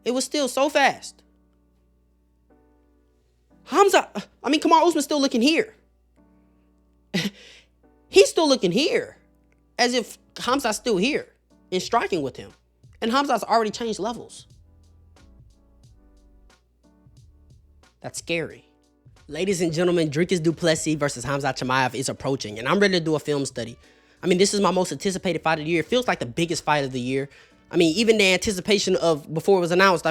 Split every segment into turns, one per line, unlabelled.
It was still so fast. Kamaru Usman's still looking here. He's still looking here. As if Khamzat's still here and striking with him. And Khamzat's already changed levels. That's scary. Ladies and gentlemen, Dricus du Plessis versus Khamzat Chimaev is approaching, and I'm ready to do a film study. This is my most anticipated fight of the year. It feels like the biggest fight of the year. Even the anticipation of before it was announced,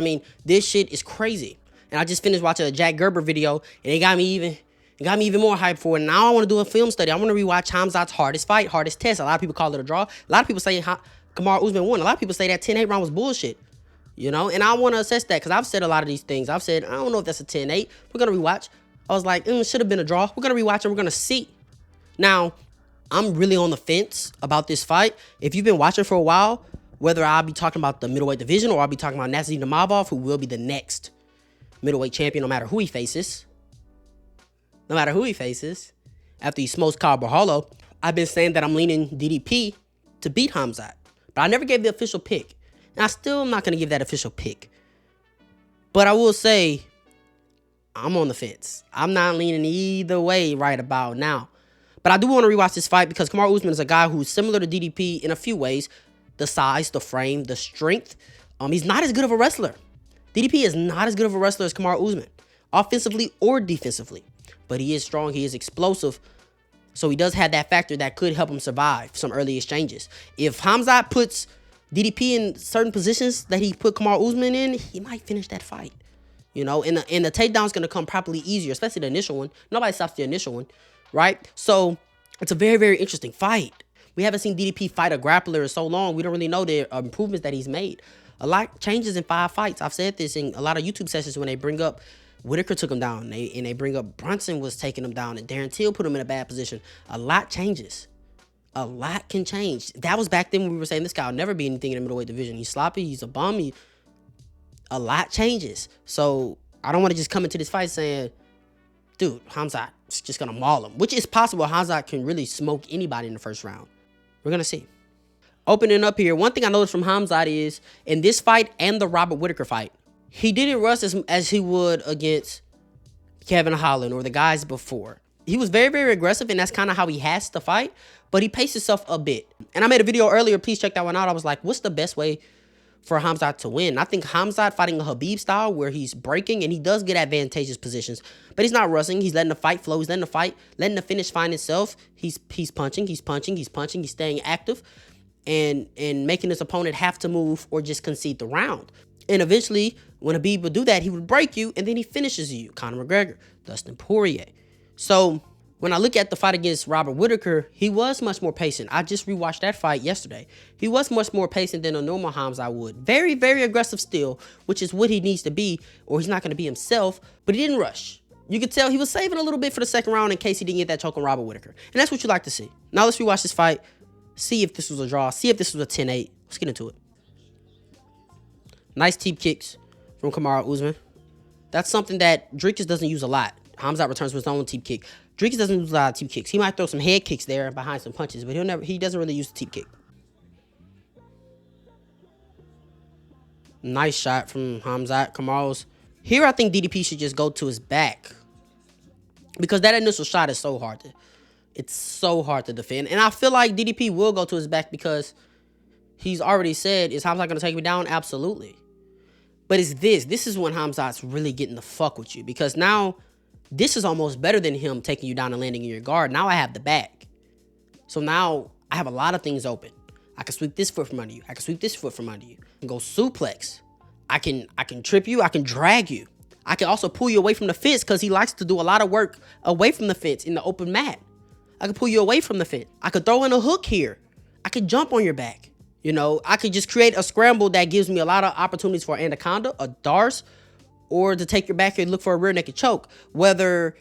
this shit is crazy. And I just finished watching a Jack Gerber video, and it got me even more hyped for it. Now I want to do a film study. I want to rewatch Khamzat's hardest fight, hardest test. A lot of people call it a draw. A lot of people say Kamaru Usman won. A lot of people say that 10-8 round was bullshit. And I want to assess that because I've said a lot of these things. I've said, I don't know if that's a 10-8. We're going to rewatch. I was like, it should have been a draw. We're going to rewatch and we're going to see. Now, I'm really on the fence about this fight. If you've been watching for a while, whether I'll be talking about the middleweight division or I'll be talking about Nasty Namavov, who will be the next middleweight champion no matter who he faces. No matter who he faces. After he smokes Kyle Barhalo, I've been saying that I'm leaning DDP to beat Khamzat. But I never gave the official pick. And I still am not going to give that official pick. But I will say, I'm on the fence. I'm not leaning either way right about now. But I do want to rewatch this fight because Kamaru Usman is a guy who's similar to DDP in a few ways. The size, the frame, the strength. He's not as good of a wrestler. DDP is not as good of a wrestler as Kamaru Usman, offensively or defensively. But he is strong, he is explosive. So he does have that factor that could help him survive some early exchanges. If Khamzat puts DDP in certain positions that he put Kamaru Usman in, he might finish that fight. And the takedown's going to come probably easier, especially the initial one. Nobody stops the initial one, right? So it's a very, very interesting fight. We haven't seen DDP fight a grappler in so long. We don't really know the improvements that he's made. A lot changes in 5 fights. I've said this in a lot of YouTube sessions when they bring up Whitaker took him down. And they bring up Brunson was taking him down. And Darren Till put him in a bad position. A lot changes. A lot can change. That was back then when we were saying this guy will never be anything in the middleweight division. He's sloppy. He's a bum. A lot changes. So I don't want to just come into this fight saying, dude, Khamzat is just going to maul him. Which is possible. Khamzat can really smoke anybody in the first round. We're going to see. Opening up here, one thing I noticed from Khamzat is, in this fight and the Robert Whitaker fight, he didn't rush as he would against Kevin Holland or the guys before. He was very, very aggressive, and that's kind of how he has to fight, but he paced himself a bit. And I made a video earlier, please check that one out. I was like, what's the best way for Khamzat to win? I think Khamzat fighting a Khabib style where he's breaking, and he does get advantageous positions, but he's not rushing. He's letting the fight flow. He's letting the finish find itself. He's punching, he's staying active, and making his opponent have to move or just concede the round. And eventually, when Khabib would do that, he would break you, and then he finishes you. Conor McGregor, Dustin Poirier. So when I look at the fight against Robert Whitaker, he was much more patient. I just rewatched that fight yesterday. He was much more patient than a normal Khamzat would. Very, very aggressive still, which is what he needs to be, or he's not going to be himself, but he didn't rush. You could tell he was saving a little bit for the second round in case he didn't get that choke on Robert Whitaker. And that's what you like to see. Now let's rewatch this fight, see if this was a draw, see if this was a 10-8. Let's get into it. Nice teep kicks from Kamaru Usman. That's something that Dricus doesn't use a lot. Khamzat returns with his own teep kick. Dricus doesn't use a lot of teep kicks. He might throw some head kicks there behind some punches, but he doesn't really use the teep kick. Nice shot from Khamzat. Kamaru's. Here I think DDP should just go to his back, because that initial shot is so hard to defend. And I feel like DDP will go to his back because he's already said, is Khamzat going to take me down? Absolutely. But it's this. This is when Khamzat's really getting the fuck with you, because now this is almost better than him taking you down and landing in your guard. Now I have the back. So now I have a lot of things open. I can sweep this foot from under you. I can sweep this foot from under you. I can go suplex. I can trip you. I can drag you. I can also pull you away from the fence, because he likes to do a lot of work away from the fence in the open mat. I can pull you away from the fence. I could throw in a hook here. I could jump on your back. I could just create a scramble that gives me a lot of opportunities for anaconda, a Dars, or to take your back and look for a rear naked choke. Whether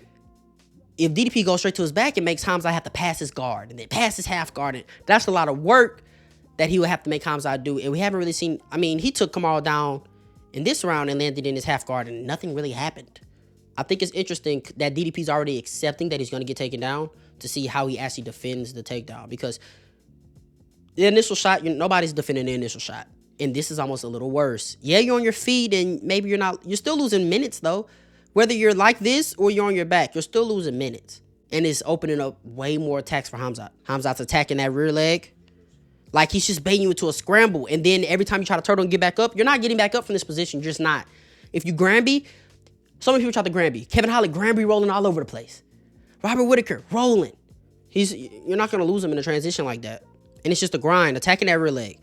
if DDP goes straight to his back, it makes Khamzat have to pass his guard and then pass his half guard. And that's a lot of work that he would have to make Khamzat do. And we haven't really seen, he took Kamaru down in this round and landed in his half guard, and nothing really happened. I think it's interesting that DDP's already accepting that he's going to get taken down to see how he actually defends the takedown, because the initial shot, nobody's defending the initial shot. And this is almost a little worse. Yeah, you're on your feet and maybe you're still losing minutes though. Whether you're like this or you're on your back, you're still losing minutes. And it's opening up way more attacks for Khamzat. Khamzat's attacking that rear leg. Like he's just baiting you into a scramble. And then every time you try to turtle and get back up, you're not getting back up from this position. You're just not. If you Granby, so many people try to Granby. Kevin Holly, Granby rolling all over the place. Robert Whitaker, rolling. You're not going to lose him in a transition like that. And it's just a grind, attacking that rear leg.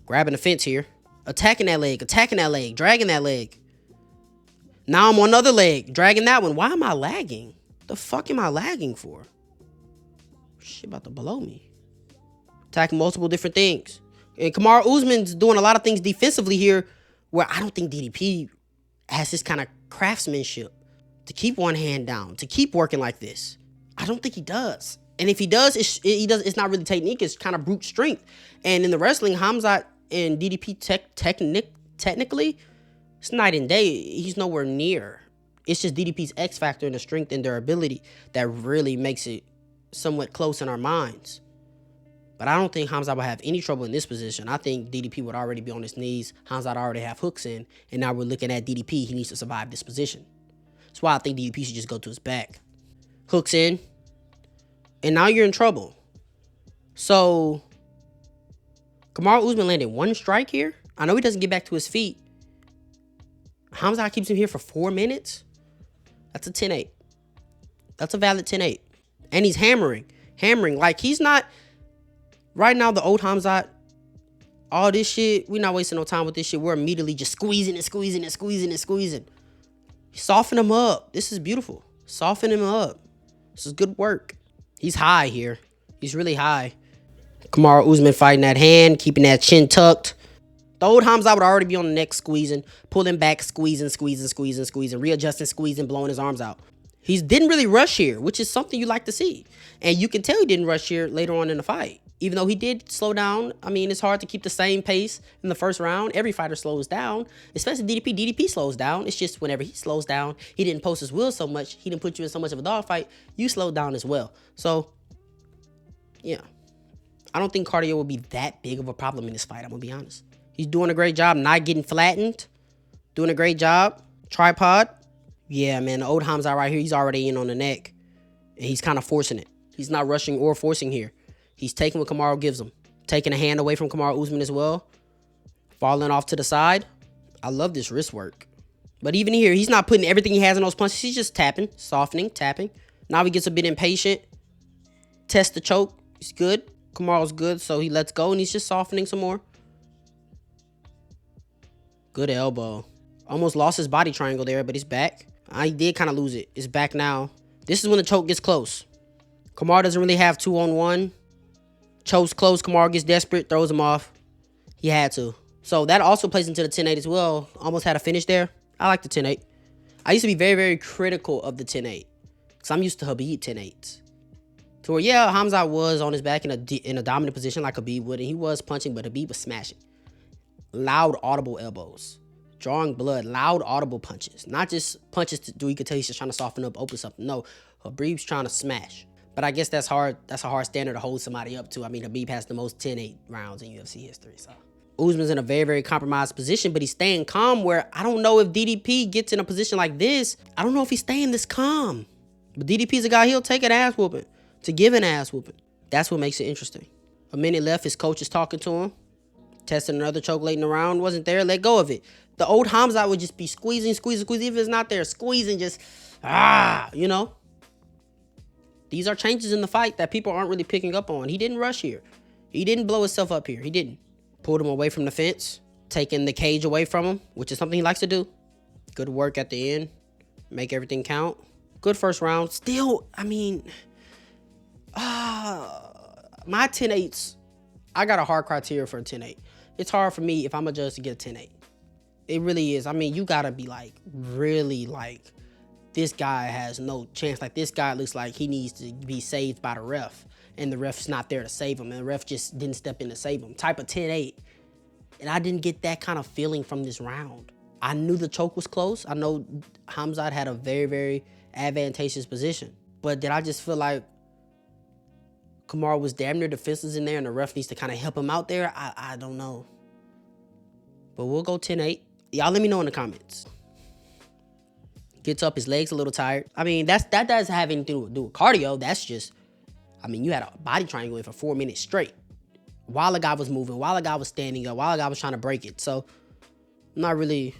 Grabbing the fence here. Attacking that leg, dragging that leg. Now I'm on another leg, dragging that one. Why am I lagging? The fuck am I lagging for? Shit about to blow me. Attacking multiple different things. And Kamaru Usman's doing a lot of things defensively here where I don't think DDP has this kind of craftsmanship to keep one hand down, to keep working like this. I don't think he does. And if he does, it's not really technique. It's kind of brute strength. And in the wrestling, Khamzat and DDP technically, it's night and day. He's nowhere near. It's just DDP's X factor and the strength and durability that really makes it somewhat close in our minds. But I don't think Khamzat will have any trouble in this position. I think DDP would already be on his knees. Khamzat already have hooks in. And now we're looking at DDP. He needs to survive this position. That's why I think DDP should just go to his back. Hooks in. And now you're in trouble. So, Kamaru Usman landed one strike here. I know he doesn't get back to his feet. Khamzat keeps him here for 4 minutes. That's a 10-8. That's a valid 10-8. And he's hammering. Like, he's not... Right now, the old Khamzat, all this shit, we're not wasting no time with this shit. We're immediately just squeezing. Soften him up. This is beautiful. Soften him up. This is good work. He's high here. He's really high. Kamaru Usman fighting that hand, keeping that chin tucked. The old Khamzat would already be on the neck squeezing, pulling back, squeezing, readjusting, squeezing, blowing his arms out. He didn't really rush here, which is something you like to see. And you can tell he didn't rush here later on in the fight. Even though he did slow down, I mean, it's hard to keep the same pace in the first round. Every fighter slows down, especially DDP. DDP slows down. It's just whenever he slows down, he didn't post his will so much. He didn't put you in so much of a dogfight. You slowed down as well. So, yeah. I don't think cardio will be that big of a problem in this fight, I'm going to be honest. He's doing a great job not getting flattened. Doing a great job. Tripod. Yeah, man, the old Khamzat right here, he's already in on the neck. And he's kind of forcing it. He's not rushing or forcing here. He's taking what Kamaru gives him. Taking a hand away from Kamaru Usman as well. Falling off to the side. I love this wrist work. But even here, he's not putting everything he has in those punches. He's just tapping, softening, tapping. Now he gets a bit impatient. Test the choke. He's good. Kamaru's good, so he lets go, and he's just softening some more. Good elbow. Almost lost his body triangle there, but he's back. I did kind of lose it. It's back now. This is when the choke gets close. Kamaru doesn't really have 2-on-1. Chokes close. Kamaru gets desperate. Throws him off. He had to. So that also plays into the 10-8 as well. Almost had a finish there. I like the 10-8. I used to be very, very critical of the 10-8. Because I'm used to Khabib 10-8s. To where, yeah, Khamzat was on his back in a dominant position like Khabib would. And he was punching, but Khabib was smashing. Loud, audible elbows. Drawing blood. Loud, audible punches. Not just punches to you could tell he's just trying to soften up, open something. No. Khabib's trying to smash. But I guess that's hard. That's a hard standard to hold somebody up to. I mean, Khabib has the most 10-8 rounds in UFC history. So Usman's in a very, very compromised position, but he's staying calm where I don't know if DDP gets in a position like this. I don't know if he's staying this calm. But DDP's a guy, he'll take an ass whooping to give an ass whooping. That's what makes it interesting. A minute left. His coach is talking to him. Testing another choke late in the round. Wasn't there. Let go of it. The old Khamzat would just be squeezing. If it's not there, squeezing, just, you know. These are changes in the fight that people aren't really picking up on. He didn't rush here. He didn't blow himself up here. He didn't. Pulled him away from the fence. Taking the cage away from him, which is something he likes to do. Good work at the end. Make everything count. Good first round. Still, I mean, my 10-8s, I got a hard criteria for a 10-8. It's hard for me if I'm a judge to get a 10-8. It really is. I mean, you got to be like, really like, this guy has no chance. Like, this guy looks like he needs to be saved by the ref. And the ref's not there to save him. And the ref just didn't step in to save him. Type of 10-8. And I didn't get that kind of feeling from this round. I knew the choke was close. I know Khamzat had a very, very advantageous position. But did I just feel like Kamaru was damn near defenseless in there and the ref needs to kind of help him out there? I don't know. But we'll go 10-8. Y'all let me know in the comments. Gets up, his legs a little tired. I mean, that doesn't have anything to do with cardio. That's just, I mean, you had a body triangle in for 4 minutes straight. While the guy was moving, while the guy was standing up, while the guy was trying to break it. So, I'm not really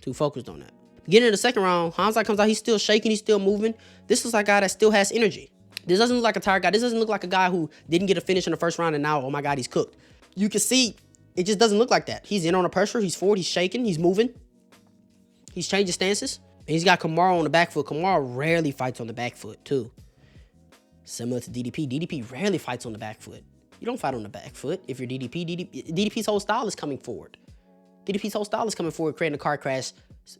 too focused on that. Getting in the second round, Khamzat comes out. He's still shaking. He's still moving. This is like a guy that still has energy. This doesn't look like a tired guy. This doesn't look like a guy who didn't get a finish in the first round and now, oh my God, he's cooked. You can see it just doesn't look like that. He's in on the pressure. He's forward. He's shaking. He's moving. He's changing stances. And he's got Kamaru on the back foot. Kamaru rarely fights on the back foot, too. Similar to DDP. DDP rarely fights on the back foot. You don't fight on the back foot if you're DDP. DDP's whole style is coming forward. DDP's whole style is coming forward, creating a car crash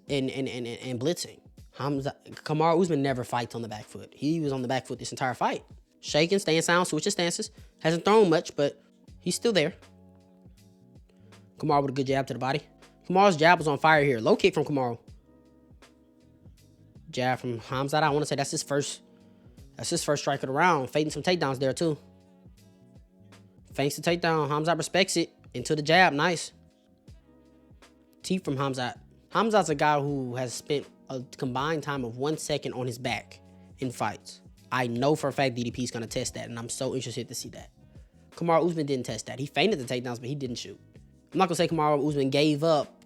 and blitzing. Kamaru Usman never fights on the back foot. He was on the back foot this entire fight. Shaking, staying sound, switching stances. Hasn't thrown much, but he's still there. Kamaru with a good jab to the body. Kamaru's jab was on fire here. Low kick from Kamaru. Jab from Khamzat. I want to say that's his first strike of the round. Fading some takedowns there too. Feints the takedown. Khamzat respects it. Into the jab. Nice. Teeth from Khamzat. Khamzat's a guy who has spent a combined time of 1 second on his back in fights. I know for a fact DDP's going to test that, and I'm so interested to see that. Kamaru Usman didn't test that. He feinted the takedowns, but he didn't shoot. I'm not going to say Kamaru Usman gave up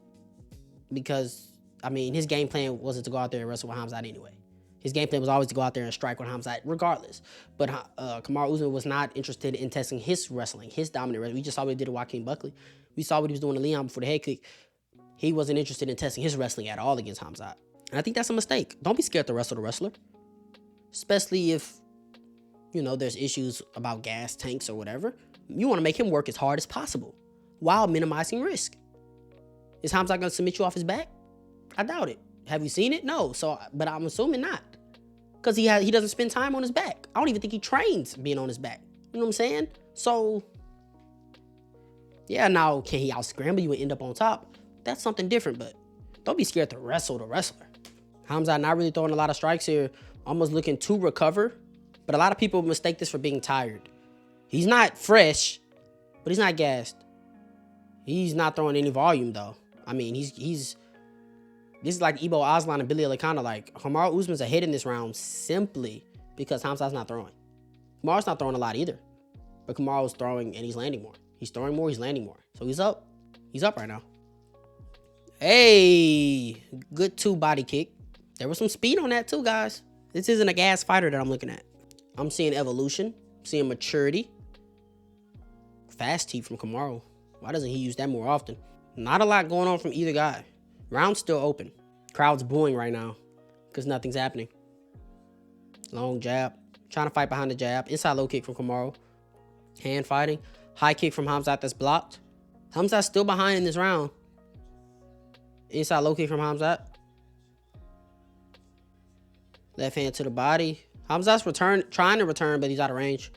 because, I mean, his game plan wasn't to go out there and wrestle with Khamzat anyway. His game plan was always to go out there and strike with Khamzat regardless. But Kamaru Usman was not interested in testing his wrestling, his dominant wrestling. We just saw what he did to Joaquin Buckley. We saw what he was doing to Leon before the head kick. He wasn't interested in testing his wrestling at all against Khamzat. And I think that's a mistake. Don't be scared to wrestle the wrestler. Especially if, you know, there's issues about gas tanks or whatever. You want to make him work as hard as possible while minimizing risk. Is Khamzat going to submit you off his back? I doubt it. Have you seen it? No. But I'm assuming not. Because he doesn't spend time on his back. I don't even think he trains being on his back. You know what I'm saying? So, yeah, now, can he out-scramble you and end up on top? That's something different, but don't be scared to wrestle the wrestler. Khamzat not really throwing a lot of strikes here. Almost looking to recover. But a lot of people mistake this for being tired. He's not fresh, but he's not gassed. He's not throwing any volume, though. I mean, this is like Ibo Aslan and Billy Elikana. Like, Kamaru Usman's ahead in this round simply because Khamzat's not throwing. Kamaru's not throwing a lot either. But Kamaru's throwing and he's landing more. He's throwing more, he's landing more. So he's up. He's up right now. Hey, good 2 body kick. There was some speed on that too, guys. This isn't a gas fighter that I'm looking at. I'm seeing evolution. I'm seeing maturity. Fast teeth from Kamaru. Why doesn't he use that more often? Not a lot going on from either guy. Round's still open. Crowd's booing right now because nothing's happening. Long jab. Trying to fight behind the jab. Inside low kick from Kamaru. Hand fighting. High kick from Khamzat that's blocked. Khamzat's still behind in this round. Inside low kick from Khamzat. Left hand to the body. Khamzat's trying to return, but he's out of range.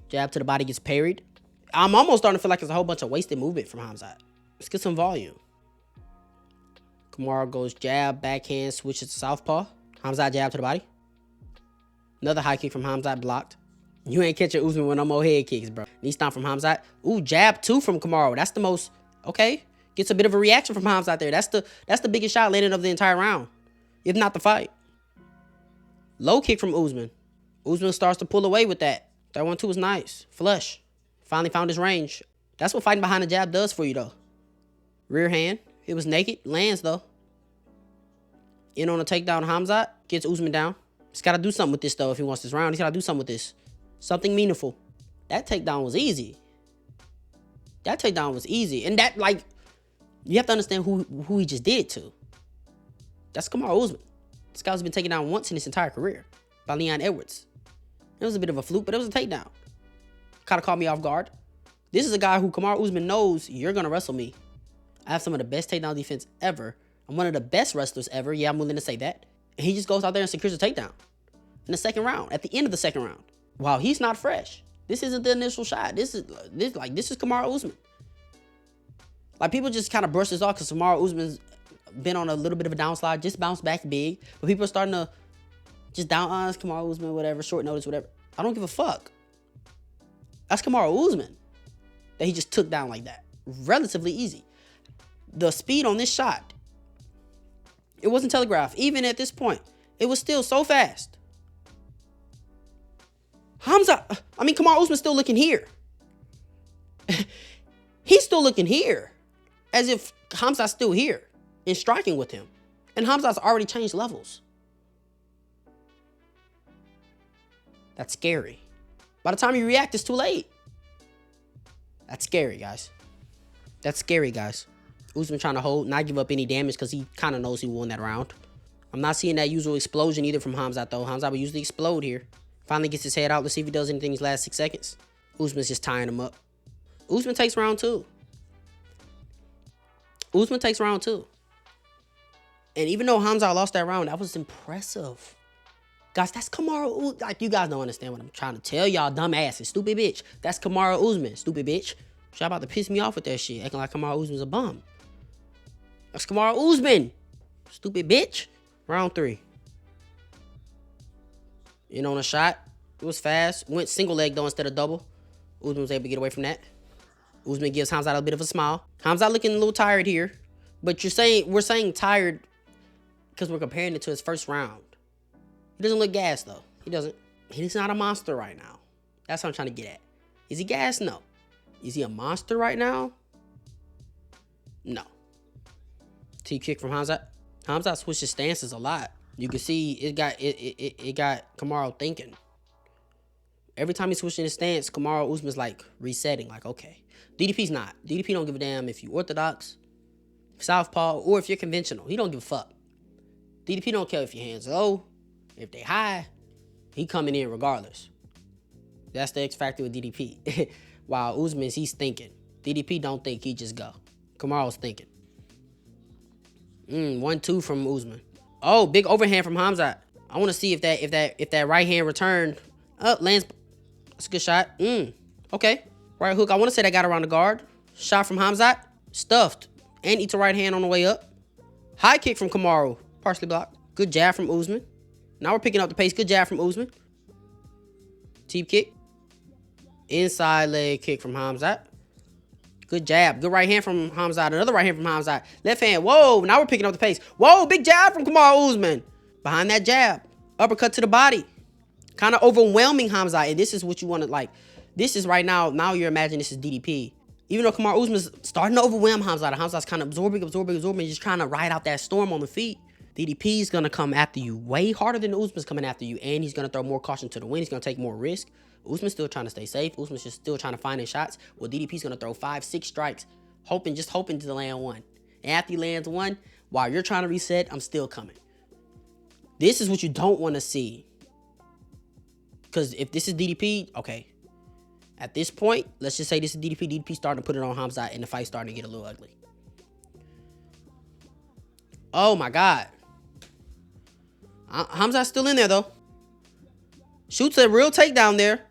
Jab to the body gets parried. I'm almost starting to feel like it's a whole bunch of wasted movement from Khamzat. Let's get some volume. Kamaru goes jab, backhand, switches to southpaw. Khamzat jab to the body. Another high kick from Khamzat blocked. You ain't catching Usman with no more head kicks, bro. Knee stomp from Khamzat. Ooh, jab 2 from Kamaru. That's the most, okay. Gets a bit of a reaction from Khamzat there. That's the biggest shot landing of the entire round, if not the fight. Low kick from Usman. Usman starts to pull away with that. That 1-2 was nice. Flush. Finally found his range. That's what fighting behind the jab does for you, though. Rear hand. It was naked. Lands, though. In on a takedown. Khamzat gets Usman down. He's got to do something with this, though, if he wants this round. He's got to do something with this. Something meaningful. That takedown was easy. That takedown was easy. And that, like, you have to understand who he just did it to. That's Kamaru Usman. This guy's been taken down once in his entire career by Leon Edwards. It was a bit of a fluke, but it was a takedown. Kind of caught me off guard. This is a guy who Kamaru Usman knows you're going to wrestle me. I have some of the best takedown defense ever. I'm one of the best wrestlers ever. Yeah, I'm willing to say that. And he just goes out there and secures a takedown in the second round, at the end of the second round. Wow, he's not fresh. This isn't the initial shot. This is Kamaru Usman. Like, people just kind of brush this off because Kamaru Usman's been on a little bit of a downslide, just bounced back big. But people are starting to just down on Kamaru Usman, whatever, short notice, whatever. I don't give a fuck. That's Kamaru Usman that he just took down like that. Relatively easy. the speed on this shot, it wasn't telegraphed. Even at this point, it was still so fast. Kamaru Usman's still looking here. He's still looking here. As if Khamzat's still here and striking with him. And Khamzat's already changed levels. That's scary. By the time you react, it's too late. That's scary, guys. That's scary, guys. Usman trying to hold, not give up any damage because he kind of knows he won that round. I'm not seeing that usual explosion either from Khamzat, though. Khamzat will usually explode here. Finally gets his head out. Let's see if he does anything in these last 6 seconds. Usman's just tying him up. Usman takes round 2. Usman takes round 2. And even though Khamzat lost that round, that was impressive. Guys, that's Kamaru. Like, you guys don't understand what I'm trying to tell y'all, dumbasses. Stupid bitch. That's Kamaru Usman. Stupid bitch. Y'all about to piss me off with that shit. Acting like Kamaru Usman's a bum. That's Kamaru Usman. Stupid bitch. Round 3. In on a shot. It was fast. Went single leg, though, instead of double. Usman was able to get away from that. Usman gives Khamzat a bit of a smile. Khamzat looking a little tired here. But we're saying tired because we're comparing it to his first round. He doesn't look gassed, though. He doesn't. He's not a monster right now. That's what I'm trying to get at. Is he gassed? No. Is he a monster right now? No. T kick from Khamzat. Khamzat switches stances a lot. You can see it got Kamaru thinking. Every time he's switching his stance, Kamaru Usman's like resetting. Like, okay. DDP's not. DDP don't give a damn if you orthodox, southpaw, or if you're conventional. He don't give a fuck. DDP don't care if your hands low, if they high. He coming in regardless. That's the X factor with DDP. While Usman's, he's thinking. DDP don't think, he just go. Kamaru's thinking. 1-2 from Usman. Oh, big overhand from Khamzat. I want to see if that right hand return lands. That's a good shot. Okay. Right hook. I want to say that got around the guard. Shot from Khamzat. Stuffed. And eats a right hand on the way up. High kick from Kamaru. Partially blocked. Good jab from Usman. Now we're picking up the pace. Good jab from Usman. Teep kick. Inside leg kick from Khamzat. Good jab. Good right hand from Khamzat. Another right hand from Khamzat. Left hand. Whoa. Now we're picking up the pace. Whoa. Big jab from Kamaru Usman. Behind that jab. Uppercut to the body. Kind of overwhelming Khamzat. And this is what you want to like. This is right now. Now you're imagining this is DDP. Even though Kamaru Usman's starting to overwhelm Khamzat. Khamzat's kind of absorbing. Just trying to ride out that storm on the feet. DDP's going to come after you way harder than Usman's coming after you. And he's going to throw more caution to the wind. He's going to take more risk. Usman's still trying to stay safe. Usman's just still trying to find his shots. Well, DDP's going to throw 5-6 strikes. Just hoping to land one. And after he lands one, while you're trying to reset, I'm still coming. This is what you don't want to see. Because if this is DDP, okay. At this point, let's just say this is DDP. DDP's starting to put it on Khamzat and the fight's starting to get a little ugly. Oh, my God. Khamzat's still in there, though. Shoots a real takedown there.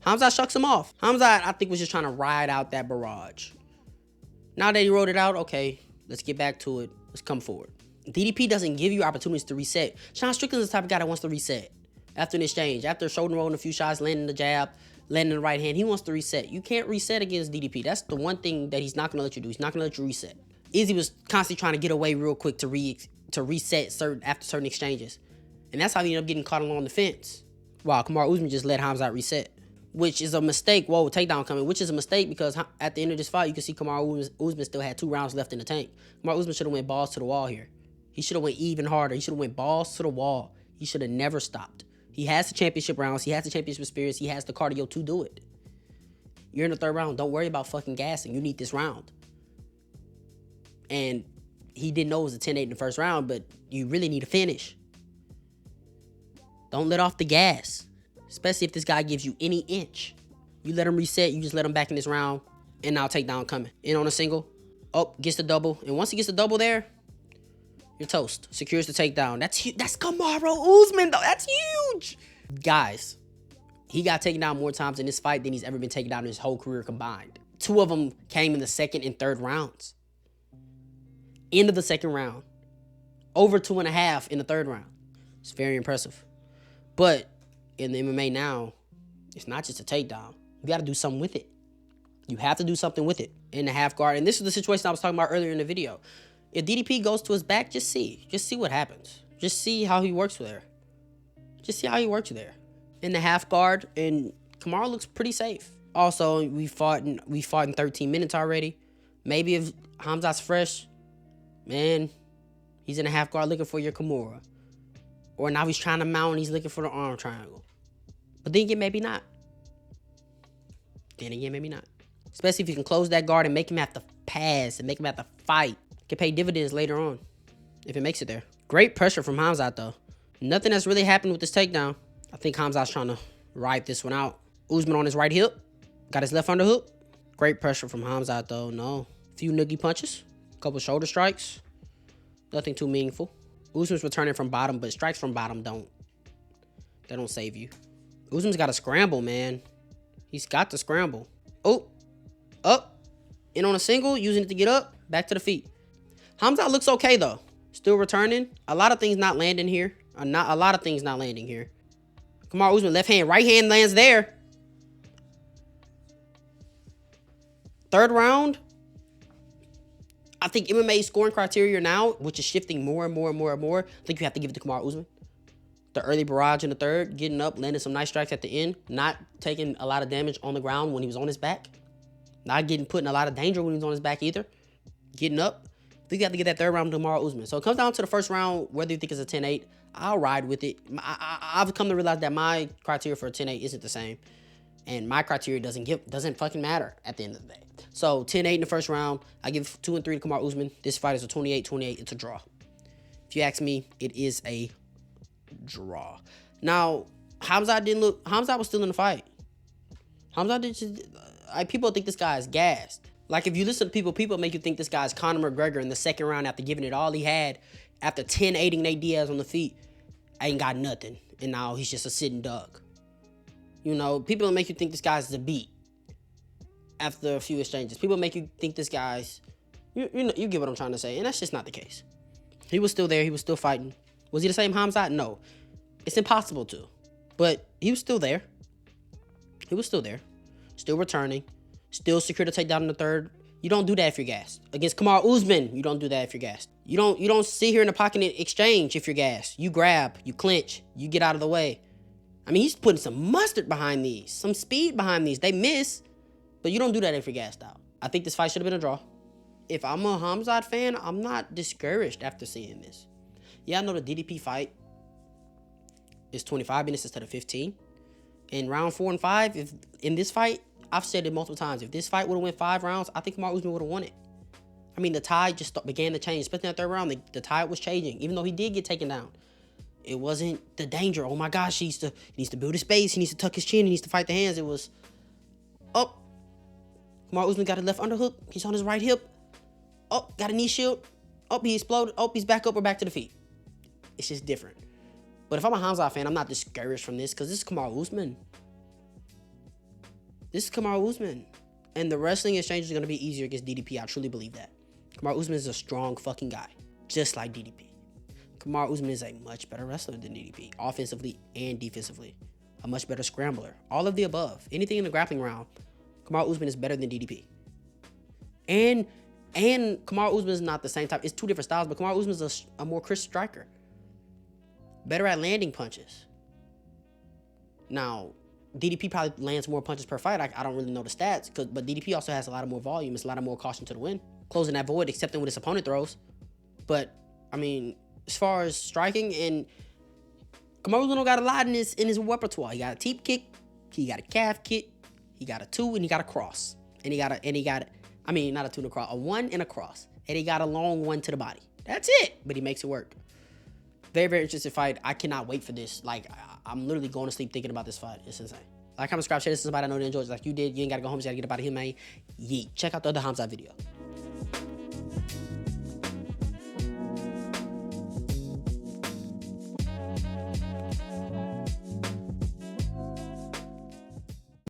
Khamzat shucks him off. Khamzat, I think, was just trying to ride out that barrage. Now that he wrote it out, okay, let's get back to it. Let's come forward. DDP doesn't give you opportunities to reset. Sean Strickland's the type of guy that wants to reset. After an exchange, after shoulder rolling a few shots, landing the jab, landing the right hand, he wants to reset. You can't reset against DDP. That's the one thing that he's not going to let you do. He's not going to let you reset. Izzy was constantly trying to get away real quick to reset after certain exchanges. And that's how he ended up getting caught along the fence. Wow, Kamaru Usman just let Khamzat reset. Which is a mistake. Whoa, takedown coming. Which is a mistake because at the end of this fight, you can see Kamaru Usman still had 2 rounds left in the tank. Kamaru Usman should have went balls to the wall here. He should have went even harder. He should have went balls to the wall. He should have never stopped. He has the championship rounds. He has the championship experience. He has the cardio to do it. You're in the 3rd round. Don't worry about fucking gassing. You need this round. And he didn't know it was a 10-8 in the 1st round, but you really need a finish. Don't let off the gas. Especially if this guy gives you any inch. You let him reset. You just let him back in this round. And now takedown coming. In on a single. Oh, gets the double. And once he gets the double there, you're toast. Secures the takedown. That's Kamaru Usman, though. That's huge. Guys, he got taken down more times in this fight than he's ever been taken down in his whole career combined. 2 of them came in the 2nd and 3rd rounds. End of the 2nd round. Over 2.5 in the 3rd round. It's very impressive. But in the MMA now, it's not just a takedown. You got to do something with it. You have to do something with it in the half guard. And this is the situation I was talking about earlier in the video. If DDP goes to his back, just see what happens. Just see how he works there. Just see how he works there. In the half guard, and Kamaru looks pretty safe. Also, we fought in 13 minutes already. Maybe if Khamzat's fresh, man, he's in the half guard looking for your Kimura. Or now he's trying to mount and he's looking for the arm triangle. But then again, maybe not. Especially if you can close that guard and make him have to pass and make him have to fight. It can pay dividends later on if it makes it there. Great pressure from Khamzat, though. Nothing has really happened with this takedown. I think Khamzat's trying to ride this one out. Usman on his right hip. Got his left underhook. Great pressure from Khamzat, though. No. Few noogie punches. Couple shoulder strikes. Nothing too meaningful. Usman's returning from bottom, but strikes from bottom don't save you. Usman's got to scramble, man. He's got to scramble. Oh. Up. In on a single. Using it to get up. Back to the feet. Khamzat looks okay, though. Still returning. A lot of things not landing here. Kamaru Usman, left hand, right hand lands there. Third round. I think MMA scoring criteria now, which is shifting more and more. I think you have to give it to Kamaru Usman. The early barrage in the third, getting up, landing some nice strikes at the end, not taking a lot of damage on the ground when he was on his back. Not getting put in a lot of danger when he was on his back either. Getting up. I think you have to get that third round to Kamaru Usman. So it comes down to the first round, whether you think it's a 10-8. I'll ride with it. I've come to realize that my criteria for a 10-8 isn't the same. And my criteria doesn't fucking matter at the end of the day. So 10-8 in the first round. I give 2 and 3 to Kamaru Usman. This fight is a 28-28. It's a draw. If you ask me, it is a draw. Now, Khamzat was still in the fight. People think this guy is gassed. Like, if you listen to people make you think this guy's Conor McGregor in the second round after giving it all he had, after 10-8ing Nate Diaz on the feet, ain't got nothing. And now he's just a sitting duck. You know, people make you think this guy's the beat after a few exchanges. People make you think this guy's, you get what I'm trying to say. And that's just not the case. He was still there. He was still fighting. Was he the same Khamzat? No. It's impossible to. But he was still there. Still returning. Still secure to take down in the third. You don't do that if you're gassed. Against Kamaru Usman, you don't do that if you're gassed. You don't sit here in the pocket and exchange if you're gassed. You grab, you clinch, you get out of the way. I mean, he's putting some mustard behind these, some speed behind these. They miss, but you don't do that if you're gassed out. I think this fight should have been a draw. If I'm a Khamzat fan, I'm not discouraged after seeing this. Yeah, I know the DDP fight is 25 minutes instead of 15. In round 4 and 5, if in this fight, I've said it multiple times. If this fight would have went 5 rounds, I think Kamaru Usman would have won it. I mean, the tide just began to change. Especially in that third round, the tide was changing. Even though he did get taken down, it wasn't the danger. Oh my gosh, he needs to build his space. He needs to tuck his chin. He needs to fight the hands. It was up. Kamaru Usman got a left underhook. He's on his right hip. Up, got a knee shield. Up, he exploded. Up, he's back up or back to the feet. It's just different. But if I'm a Khamzat fan, I'm not discouraged from this because this is Kamaru Usman. And the wrestling exchange is going to be easier against DDP. I truly believe that. Kamaru Usman is a strong fucking guy, just like DDP. Kamaru Usman is a much better wrestler than DDP, offensively and defensively. A much better scrambler. All of the above. Anything in the grappling round, Kamaru Usman is better than DDP. And Kamaru Usman is not the same type. It's two different styles, but Kamaru Usman is a more crisp striker. Better at landing punches. Now, DDP probably lands more punches per fight. I don't really know the stats, but DDP also has a lot of more volume. It's a lot of more caution to the wind. Closing that void, accepting what his opponent throws. But, I mean, as far as striking, and Kamaru Usman got a lot in his repertoire. He got a teep kick, he got a calf kick, he got a 2, and he got a cross. And he got not a 2 and a cross, a 1 and a cross. And he got a long 1 to the body. That's it. But he makes it work. Very, very interesting fight. I cannot wait for this. Like, I'm literally going to sleep thinking about this fight. It's insane. Like, comment, subscribe, share. This is somebody I know that enjoys. Like you did. You ain't got to go home. You got to get up out of here, man. Yeet. Check out the other Khamzat video.